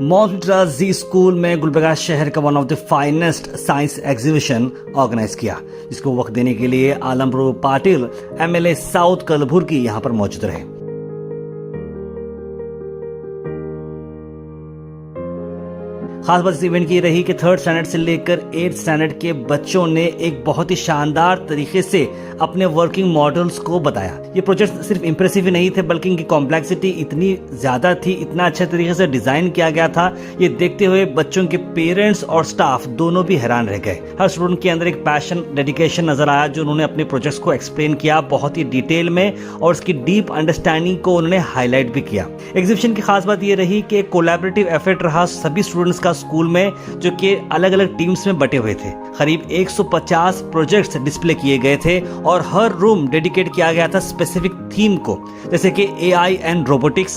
Mount Litera जी school में गुलबर्गा शहर का one of the finest science exhibition organise किया, जिसको वक्त देने के लिए आलमपुर पाटिल एमएलए साउथ कलबुर्गी यहां पर मौजूद रहे। खास बात इस इवेंट की रही कि 3rd स्टैंडर्ड से लेकर 8th स्टैंडर्ड के बच्चों ने एक बहुत ही शानदार तरीके से अपने वर्किंग मॉडल्स को बताया। ये प्रोजेक्ट सिर्फ इंप्रेसिव ही नहीं थे, बल्कि इनकी कॉम्प्लेक्सिटी इतनी ज्यादा थी, इतना अच्छे तरीके से डिजाइन किया गया था, ये देखते हुए बच्चों के पेरेंट्स और स्टाफ दोनों भी हैरान रह गए। हर स्टूडेंट के अंदर एक पैशन, डेडिकेशन नजर आया, जो उन्होंने अपने प्रोजेक्ट्स को एक्सप्लेन किया बहुत ही डिटेल में, और उसकी डीप अंडरस्टैंडिंग को उन्होंने हाईलाइट भी किया। एग्जीबिशन की खास बात यह रही कि एक कोलैबोरेटिव एफर्ट रहा सभी स्टूडेंट्स का स्कूल में, जो कि अलग अलग टीम्स में बटे हुए थे। करीब 150 प्रोजेक्ट्स डिस्प्ले किए गए थे और हर रूम डेडिकेट किया गया था स्पेसिफिक थीम को, जैसे कि AI and robotics,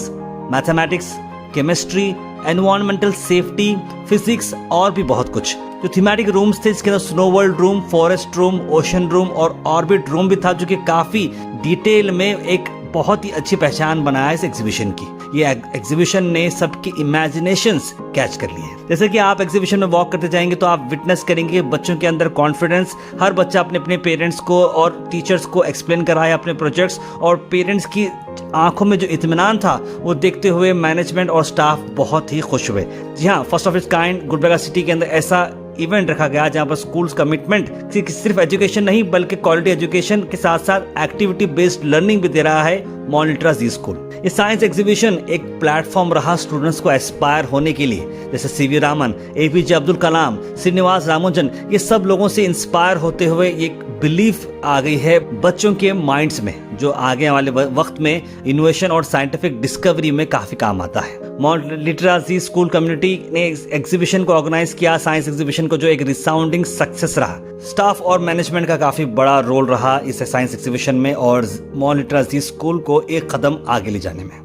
mathematics, chemistry, environmental safety, physics और भी बहुत कुछ। जो थीमेटिक रूम्स थे, इसके अंदर snow world room, forest room, ocean room और ऑर्बिट रूम भी था, जो कि काफी डिटेल में एक बहुत ही अच्छी पहचान बनाया इस एग्जीबिशन की। ये एग्जीबिशन ने सबकी इमेजिनेशंस कैच कर लिए। जैसे कि आप एग्जीबिशन में वॉक करते जाएंगे तो आप विटनेस करेंगे बच्चों के अंदर कॉन्फिडेंस, हर बच्चा अपने अपने पेरेंट्स को और टीचर्स को एक्सप्लेन कराया अपने प्रोजेक्ट्स, और पेरेंट्स की आंखों में जो इत्मीनान था वो देखते हुए मैनेजमेंट और स्टाफ बहुत ही खुश हुए। जी हाँ, first of its kind Gulbarga city के अंदर ऐसा इवेंट रखा गया जहां पर स्कूल्स कमिटमेंट सिर्फ एजुकेशन नहीं, बल्कि क्वालिटी एजुकेशन के साथ साथ एक्टिविटी बेस्ड लर्निंग भी दे रहा है माउंट लिटरा जी स्कूल। ये साइंस एग्जीबिशन एक प्लेटफॉर्म रहा स्टूडेंट्स को एस्पायर होने के लिए, जैसे सीवी रामन, एपीजे अब्दुल कलाम, श्रीनिवास रामानुजन, ये सब लोगों से इंस्पायर होते हुए एक बिलीफ आ गई है बच्चों के माइंड्स में, जो आगे वाले वक्त में इनोवेशन और साइंटिफिक डिस्कवरी में काफी काम आता है। माउंट लिटरा जी स्कूल कम्युनिटी ने एग्जीबिशन को ऑर्गेनाइज किया, साइंस एग्जीबिशन को, जो एक रिसाउंडिंग सक्सेस रहा। स्टाफ और मैनेजमेंट का काफी बड़ा रोल रहा इस साइंस एग्जीबिशन में और माउंट लिटरा जी स्कूल को एक कदम आगे ले जाने में।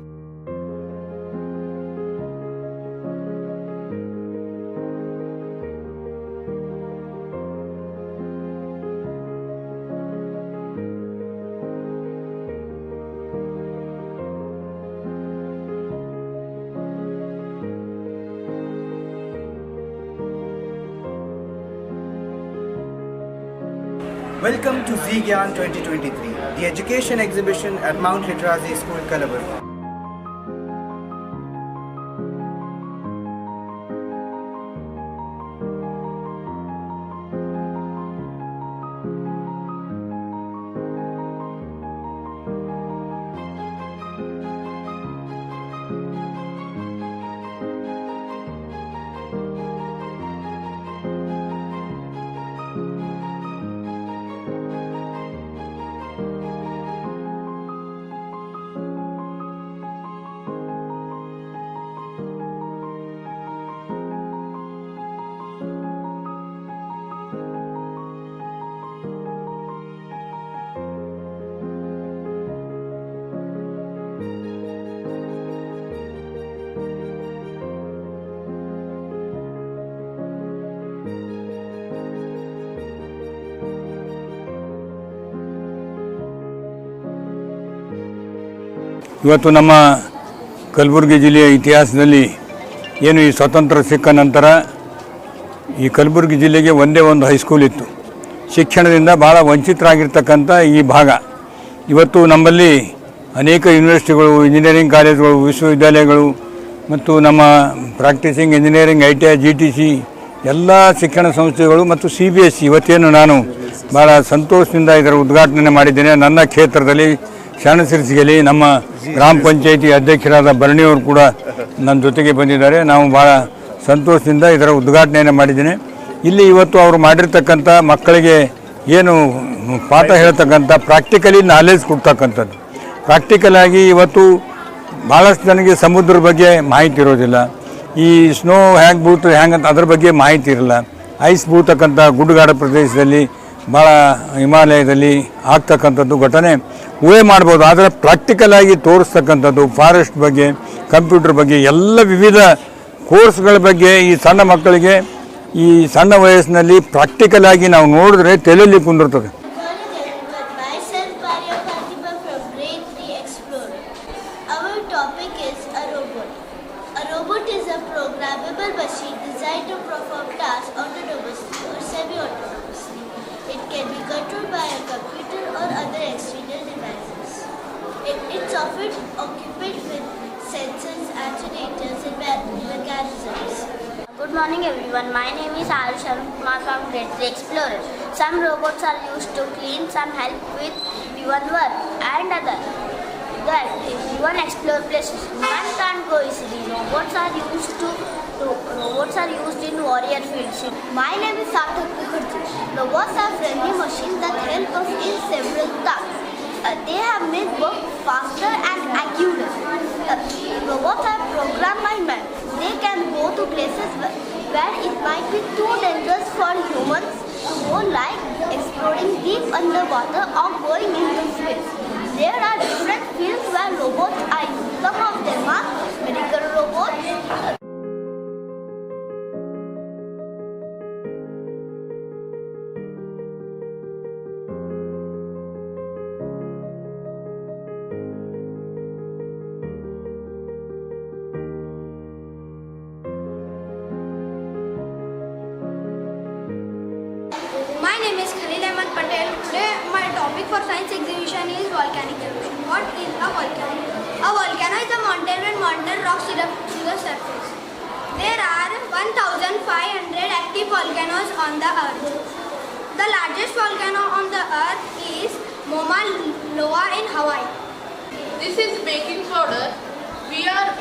Welcome to Z Gyan 2023, the education exhibition at Mount Littera Z School, Kalaburgi. ಇವತ್ತು ನಮ್ಮ ಕಲಬುರಗಿ ಜಿಲ್ಲೆಯ ಇತಿಹಾಸದಲ್ಲಿ ಏನು ಈ ಸ್ವತಂತ್ರ ಸಿಕ್ಕ ನಂತರ ಈ ಕಲಬುರಗಿ ಜಿಲ್ಲೆಗೆ ಒಂದೇ ಒಂದು ಹೈಸ್ಕೂಲ್ ಇತ್ತು. ಶಿಕ್ಷಣದಿಂದ ಭಾಳ ವಂಚಿತರಾಗಿರ್ತಕ್ಕಂಥ ಈ ಭಾಗ ಇವತ್ತು ನಮ್ಮಲ್ಲಿ ಅನೇಕ ಯೂನಿವರ್ಸಿಟಿಗಳು, ಇಂಜಿನಿಯರಿಂಗ್ ಕಾಲೇಜುಗಳು, ವಿಶ್ವವಿದ್ಯಾಲಯಗಳು ಮತ್ತು ನಮ್ಮ ಪ್ರಾಕ್ಟೀಸಿಂಗ್ ಇಂಜಿನಿಯರಿಂಗ್, ITI, GTC ಎಲ್ಲ ಶಿಕ್ಷಣ ಸಂಸ್ಥೆಗಳು ಮತ್ತು CBSE ಇವತ್ತೇನು ನಾನು ಭಾಳ ಸಂತೋಷದಿಂದ ಇದರ ಉದ್ಘಾಟನೆ ಮಾಡಿದ್ದೇನೆ. ನನ್ನ ಕ್ಷೇತ್ರದಲ್ಲಿ ಶರಣಸಿರಿಸಿಗೆಯಲ್ಲಿ ನಮ್ಮ ಗ್ರಾಮ ಪಂಚಾಯಿತಿ ಅಧ್ಯಕ್ಷರಾದ ಭರಣಿಯವರು ಕೂಡ ನನ್ನ ಜೊತೆಗೆ ಬಂದಿದ್ದಾರೆ. ನಾವು ಭಾಳ ಸಂತೋಷದಿಂದ ಇದರ ಉದ್ಘಾಟನೆಯನ್ನು ಮಾಡಿದ್ದೇನೆ. ಇಲ್ಲಿ ಇವತ್ತು ಅವರು ಮಾಡಿರ್ತಕ್ಕಂಥ ಮಕ್ಕಳಿಗೆ ಏನು ಪಾಠ ಹೇಳ್ತಕ್ಕಂಥ ಪ್ರಾಕ್ಟಿಕಲಿ ನಾಲೆಜ್ ಕೊಡ್ತಕ್ಕಂಥದ್ದು. ಪ್ರಾಕ್ಟಿಕಲ್ ಆಗಿ ಇವತ್ತು ಭಾಳಷ್ಟು ಜನಕ್ಕೆ ಸಮುದ್ರದ ಬಗ್ಗೆ ಮಾಹಿತಿ ಇರೋದಿಲ್ಲ, ಈ ಸ್ನೋ ಹ್ಯಾಂಗೆ ಬೀಳ್ತದೆ ಹ್ಯಾಂಗಂತ ಅದ್ರ ಬಗ್ಗೆ ಮಾಹಿತಿ ಇರಲ್ಲ. ಐಸ್ ಬೀಳ್ತಕ್ಕಂಥ ಗುಡ್ಡಗಾಡ ಪ್ರದೇಶದಲ್ಲಿ, ಭಾಳ ಹಿಮಾಲಯದಲ್ಲಿ ಆಗ್ತಕ್ಕಂಥದ್ದು ಘಟನೆ ಊಹೆ ಮಾಡ್ಬೋದು, ಆದರೆ ಪ್ರಾಕ್ಟಿಕಲ್ ಆಗಿ ತೋರಿಸ್ತಕ್ಕಂಥದ್ದು ಫಾರೆಸ್ಟ್ ಬಗ್ಗೆ, ಕಂಪ್ಯೂಟರ್ ಬಗ್ಗೆ, ಎಲ್ಲ ವಿವಿಧ ಕೋರ್ಸ್ಗಳ ಬಗ್ಗೆ ಈ ಸಣ್ಣ ಮಕ್ಕಳಿಗೆ ಈ ಸಣ್ಣ ವಯಸ್ಸಿನಲ್ಲಿ ಪ್ರಾಕ್ಟಿಕಲ್ ಆಗಿ ನಾವು ನೋಡಿದ್ರೆ ತಲೆಯಲ್ಲಿ ಕುಂದಿರ್ತದೆ. Our topic is a robot. A robot is a program designed to perform tasks autonomously or semi-autonomously. It can be controlled by a computer or other external devices. It's often occupied with sensors, actuators, and mechanisms. Good morning everyone. My name is Arush Kumar from Grade 3 Explorer. Some robots are used to clean, some help with human work, and other that even explore places. One can't go easily. Robots are used in warrior fields. My name is Sarthak Mukherjee. Robots are friendly machines that help us in several tasks. They have made work faster and accurate. Robots are programmed by man. They can go to places where it might be too dangerous for humans to go, like exploring deep underwater or going into space. There are different fields where robots are used. Some of them are medical robots. My name is Khalil Ahmed Patel. Today my topic for science exhibition is volcanic eruption. What is a volcano? A volcano is a mountain when molten rocks erupt to the surface. There are 1,500 active volcanoes on the earth. The largest volcano on the earth is Mauna Loa in Hawaii. This is baking powder. We are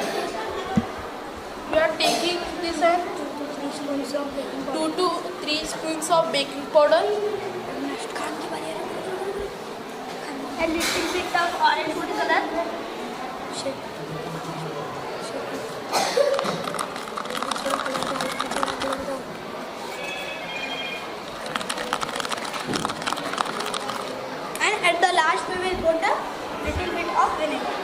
taking this and 2 to 3 spoons of baking powder. A little bit of orange food color. And at the last we will put a little bit of vinegar.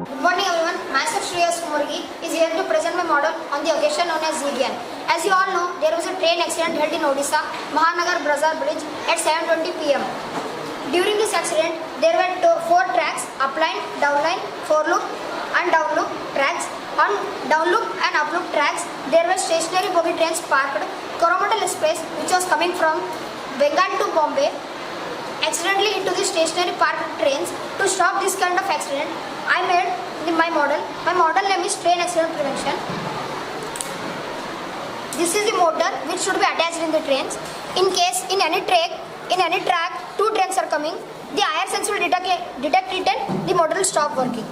Good morning everyone, myself Shreyas Kumurgi is here to present my model on the occasion known as Zigyan. As you all know, there was a train accident held in Odisha, Mahanagar Brazar Bridge at 7:20 pm. During this accident, there were 4 tracks, upline, downline, foreloop and downloop tracks. On downloop and uploop tracks, there were stationary bogie trains parked. Coromandel Express, which was coming from Bengal to Bombay, accidentally into the stationary parked trains. To stop this kind of accident, I made my model. My model name is Train Accident Prevention. This is the motor which should be attached in the trains. In case in any track, 2 trains are coming, the IR sense will detect it and the motor will stop working.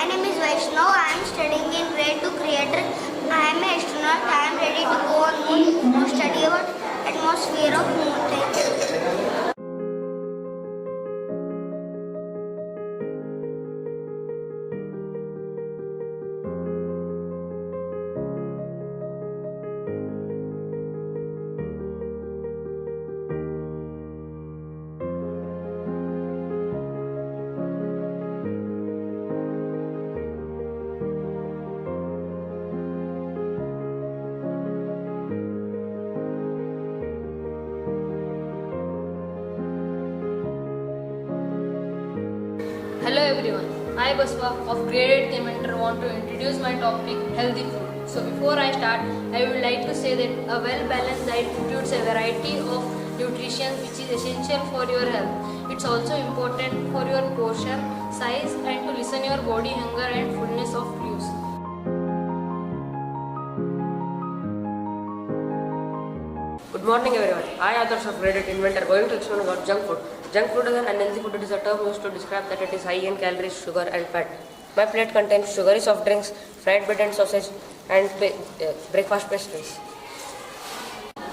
name is Vaishnav. I am studying in grade 2 creator. I am an astronaut. I am ready to go on moon to study about atmosphere of moon. Thank you. Hello everyone, I Baswa of Grade 8 Inventor want to introduce my topic healthy food. So before I start, I would like to say that a well-balanced diet includes a variety of nutrition which is essential for your health. It's also important for your portion size and to listen your body hunger and fullness of use. Good morning everyone. I, Adarsh of Grade 8 Inventor, going to explain about junk food. Junk food is an unhealthy food. It is a term used to describe that it is high in calories, sugar and fat. My plate contains sugary soft drinks, fried bread and sausage and breakfast pastries.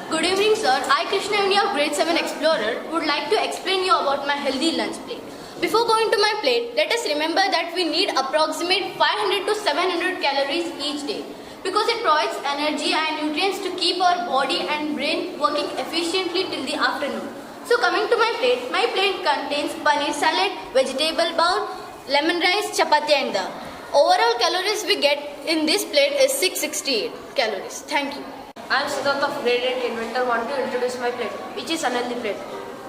Good evening, sir. I, Krishna India of Grade 7 Explorer, would like to explain you about my healthy lunch plate. Before going to my plate, let us remember that we need approximate 500 to 700 calories each day, because it provides energy and nutrients to keep our body and brain working efficiently till the afternoon. So coming to my plate contains paneer salad, vegetable bowl, lemon rice, chapati and dal. Overall calories we get in this plate is 668 calories. Thank you. I am Siddharth of Grade 8 Inventor, want to introduce my plate, which is unhealthy plate.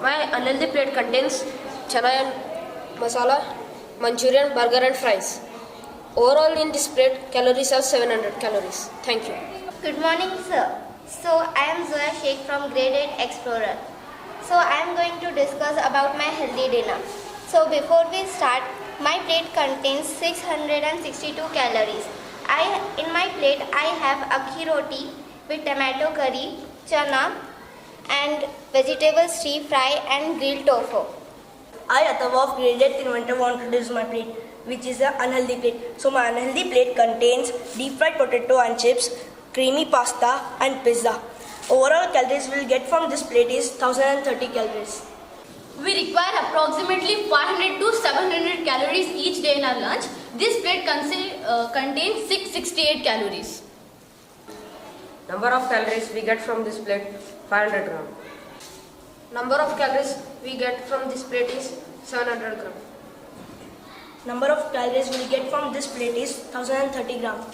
My unhealthy plate contains chana and masala, Manchurian, burger and fries. Overall in this plate, calories are 700 calories. Thank you. Good morning, sir. So I am Zoya Sheikh from Grade 8 Explorer. So I am going to discuss about my healthy dinner. So before we start, my plate contains 662 calories. In my plate I have akhi roti with tomato curry, chana and vegetable stir fry and grilled tofu. I, Atava of Grade 8 Inventor, want to introduce my plate, which is an unhealthy plate. So my unhealthy plate contains deep fried potato and chips, creamy pasta and pizza. Overall calories we'll get from this plate is 1030 calories. We require approximately 500 to 700 calories each day in our lunch. This plate contains 668 calories. Number of calories we get from this plate, 500 gram. Number of calories we get from this plate is 700 gram. Number of calories we'll get from this plate is 1030 gram.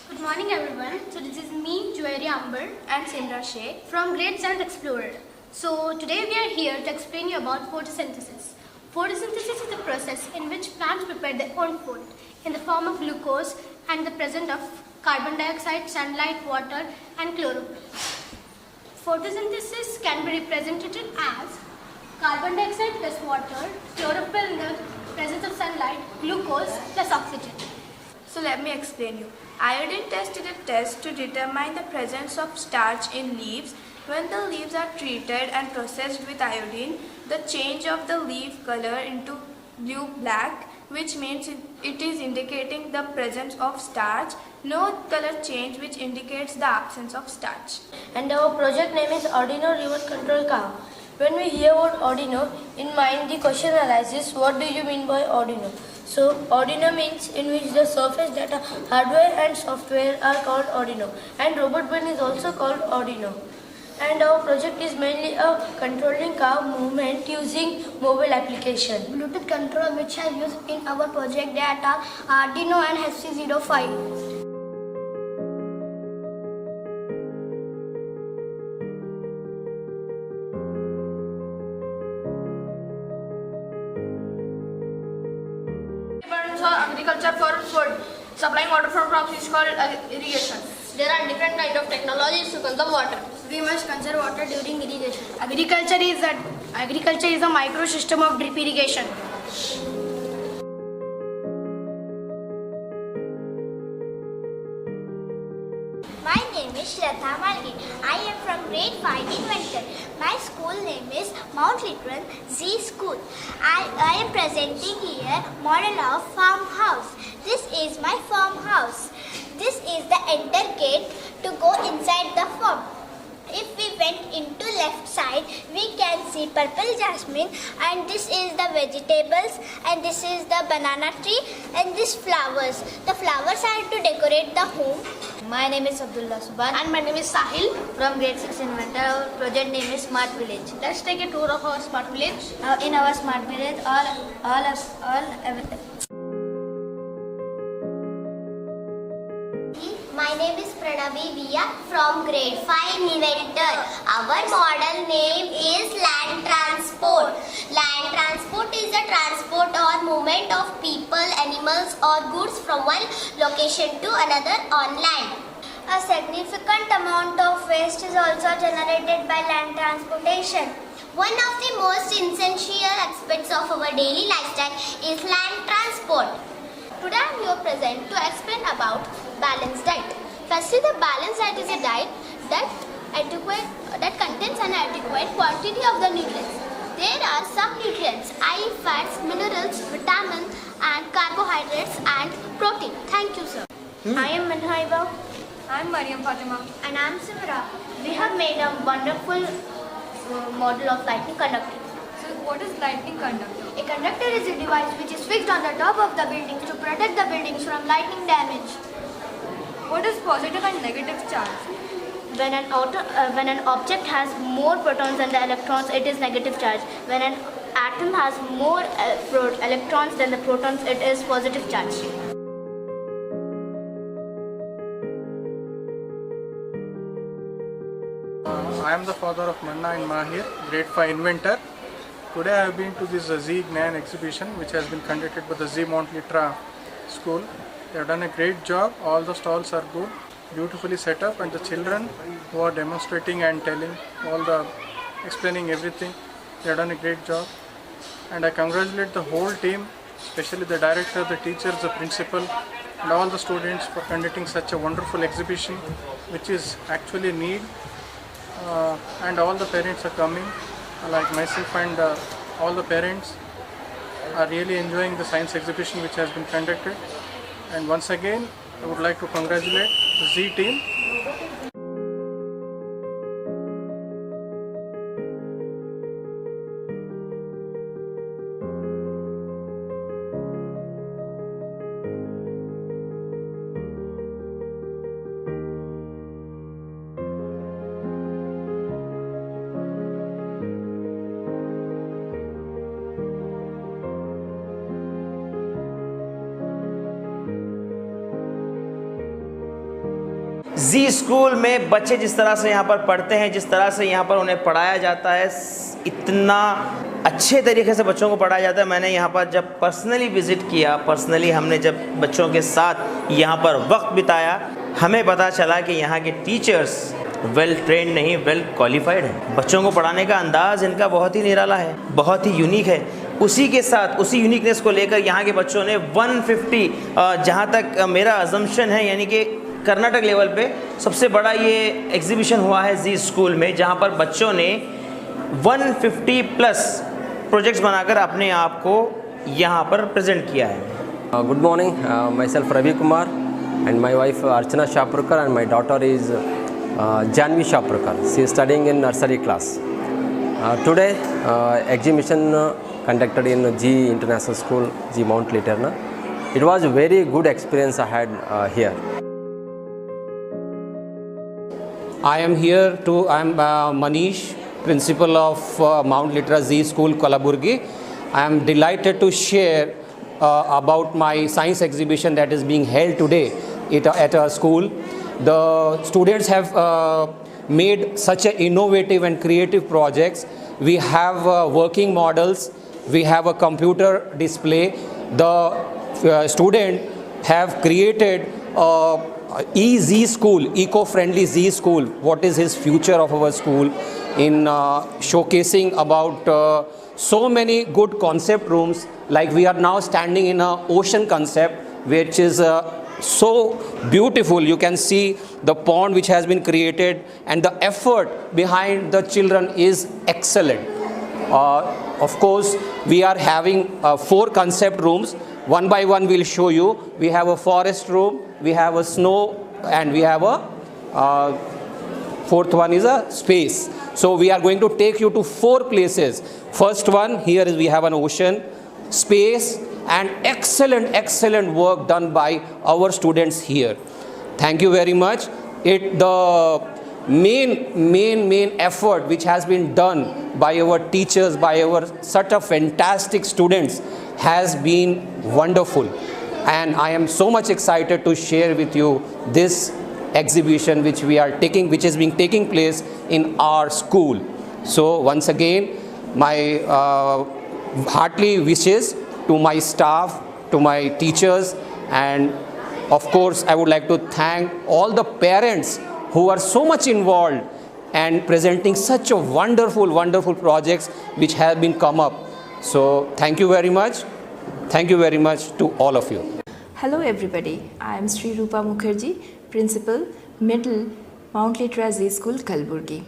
Good morning everyone. So this is me, Jewelry Amber and Sindra Sheikh from Grade 7 Explorer. So today we are here to explain you about photosynthesis. Photosynthesis is the process in which plants prepare their own food in the form of glucose and the presence of carbon dioxide, sunlight, water and chlorophyll. Photosynthesis can be represented as carbon dioxide plus water, chlorophyll in the presence of sunlight, glucose plus oxygen. So let me explain you. Iodine test is a test to determine the presence of starch in leaves. When the leaves are treated and processed with iodine, the change of the leaf color into blue-black, which means it is indicating the presence of starch. No color change, which indicates the absence of starch. And our project name is Arduino Remote Control Car. When we hear about Arduino, in mind the question arises, what do you mean by Arduino? So Arduino means in which the surface data hardware and software are called Arduino, and robot brain is also called Arduino. And our project is mainly a controlling car movement using mobile application. Bluetooth control which I use in our project data Arduino and HC05. Agriculture for food. Supplying water from crops is called irrigation. There are different kinds of technologies to conserve water. We must conserve water during irrigation. Agriculture is a micro system of drip irrigation. name is Shraddha Malgi. I am from grade 5 in Winter. My school name is Mount Litran Z School. I am presenting here model of farmhouse. This is my farmhouse. This is the enter gate to go inside the farm. If we went into left side, we can see purple jasmine, and this is the vegetables, and this is the banana tree, and these flowers. The flowers are to decorate the home. My name is Abdullah Subhan. And my name is Sahil. From grade 6 in Winter, our project name is Smart Village. Let's take a tour of our smart village. In our Smart Village, My name is Pranavi Via from grade 5 in Winter. Our model name is Land Transport. Land Transport is a transport or movement of people, animals or goods from one location to another on land. A significant amount of waste is also generated by land transportation. One of the most essential aspects of our daily lifestyle is land transport. Today I am here present to explain about balanced diet. Firstly, the balanced diet is a diet that contains an adequate quantity of the nutrients. There are some nutrients, i.e. fats, minerals, vitamins and carbohydrates and protein. Thank you, sir. I am Manhaiba. I am Mariam Fatima. And I am Simra. We have made a wonderful model of lightning conductor. So what is lightning conductor? A conductor is a device which is fixed on the top of the building to protect the buildings from lightning damage. What is positive and negative charge? When an object has more protons than the electrons, it is negative charge. When an atom has more electrons than the protons, it is positive charge. I am the father of Manna and Mahir, grade 5 inventor. Today I have been to this Z Gnan exhibition which has been conducted by the Z Mount Litra school. They have done a great job. All the stalls are good, beautifully set up, and the children who are demonstrating and telling explaining everything, they have done a great job. And I congratulate the whole team, especially the director, the teachers, the principal and all the students for conducting such a wonderful exhibition which is actually need. And all the parents are coming, like myself, and all the parents are really enjoying the science exhibition which has been conducted. And once again, I would like to congratulate the Z team. Z school में बच्चे जिस तरह से यहाँ पर पढ़ते हैं, जिस तरह से यहाँ पर उन्हें पढ़ाया जाता है, इतना अच्छे तरीके से बच्चों को पढ़ाया जाता है। मैंने यहाँ पर जब पर्सनली विज़िट किया, पर्सनली हमने जब बच्चों के साथ यहाँ पर वक्त बिताया, हमें पता चला कि यहाँ के टीचर्स वेल ट्रेंड नहीं, वेल क्वालिफाइड हैं। बच्चों को पढ़ाने का अंदाज़ इनका बहुत ही निराला है, बहुत ही यूनिक है। उसी के साथ, उसी यूनिकनेस को लेकर यहाँ के बच्चों ने 150, जहाँ तक मेरा अजम्पशन है, यानी कि कर्नाटक लेवल पे सबसे बड़ा ये एग्जीबिशन हुआ है जी स्कूल में, जहाँ पर बच्चों ने 150 प्लस प्रोजेक्ट्स बनाकर अपने आप को यहाँ पर प्रेजेंट किया है। Good morning, myself Ravi Kumar and my wife Archana Shahpurkar and my daughter is Janvi Shaprkar. She is studying in nursery class. Today, exhibition conducted in G International School, G Mount Literna. It was a very good experience I had here. I am Manish, principal of Mount Litra Z School, Kalaburgi. I am delighted to share about my science exhibition that is being held today at our school. The students have made such an innovative and creative projects. We have working models, we have a computer display. The student have created EZ school, eco-friendly Z school. What is his future of our school in showcasing about so many good concept rooms, like we are now standing in a ocean concept, which is so beautiful. You can see the pond which has been created, and the effort behind the children is excellent. Of course, we are having 4 concept rooms. One by one we'll show you. We have a forest room, we have a snow, and we have a 4th one is a space. So we are going to take you to 4 places. First one, here is we have an ocean, space, and excellent work done by our students here. Thank you very much. The main effort which has been done by our teachers, by our such a fantastic students, has been wonderful, and I am so much excited to share with you this exhibition which is being taking place in our school. So once again, my heartily wishes to my staff, to my teachers, and of course I would like to thank all the parents who are so much involved and presenting such a wonderful projects which have been come up. So thank you very much. Thank you very much to all of you. Hello everybody, I am Sri Rupa Mukherjee, Principal, Middle, Mount Litra Z School, Kalburgi.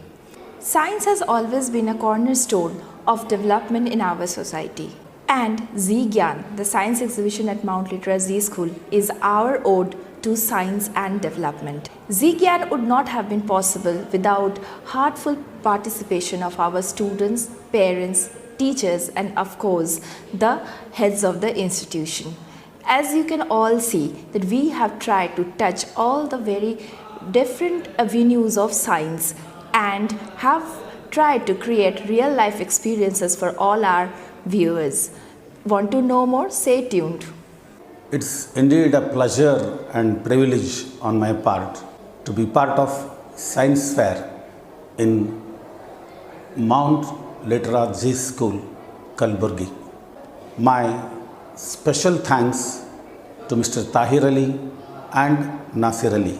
Science has always been a cornerstone of development in our society. And Z Gyan, the science exhibition at Mount Litra Z School, is our ode to science and development. Z Gyan would not have been possible without heartfelt participation of our students, parents, teachers, and of course the heads of the institution. As you can all see that we have tried to touch all the very different avenues of science and have tried to create real life experiences for all our viewers. Want to know more? Stay tuned. It's indeed a pleasure and privilege on my part to be part of Science Fair in Mount Litra Z School, Kalburgi. My special thanks to Mr. Tahir Ali and Nasir Ali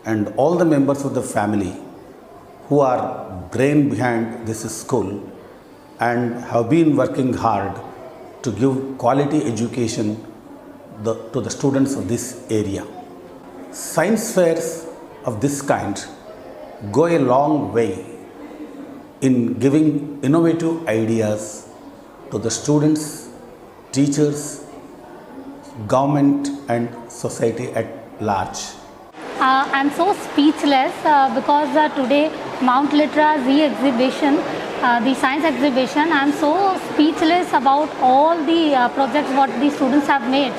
and all the members of the family who are brain behind this school and have been working hard to give quality education to the students of this area. Science fairs of this kind go a long way in giving innovative ideas to the students, teachers, government and society at large. I'm so speechless because today Mount Litra Z exhibition, the science exhibition, I'm so speechless about all the projects what the students have made.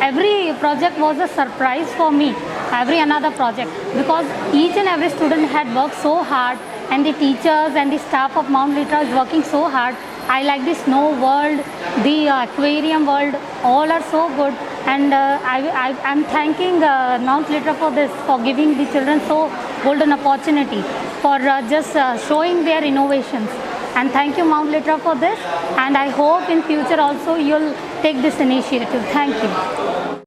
Every project was a surprise for me, another project, because each and every student had worked so hard, and the teachers and the staff of Mount Litra is working so hard. I like the snow world, the aquarium world, all are so good, and I'm thanking Mount Litra for this, for giving the children so golden opportunity, for just showing their innovations. And thank you Mount Litra for this, and I hope in future also you'll take this initiative. Thank you.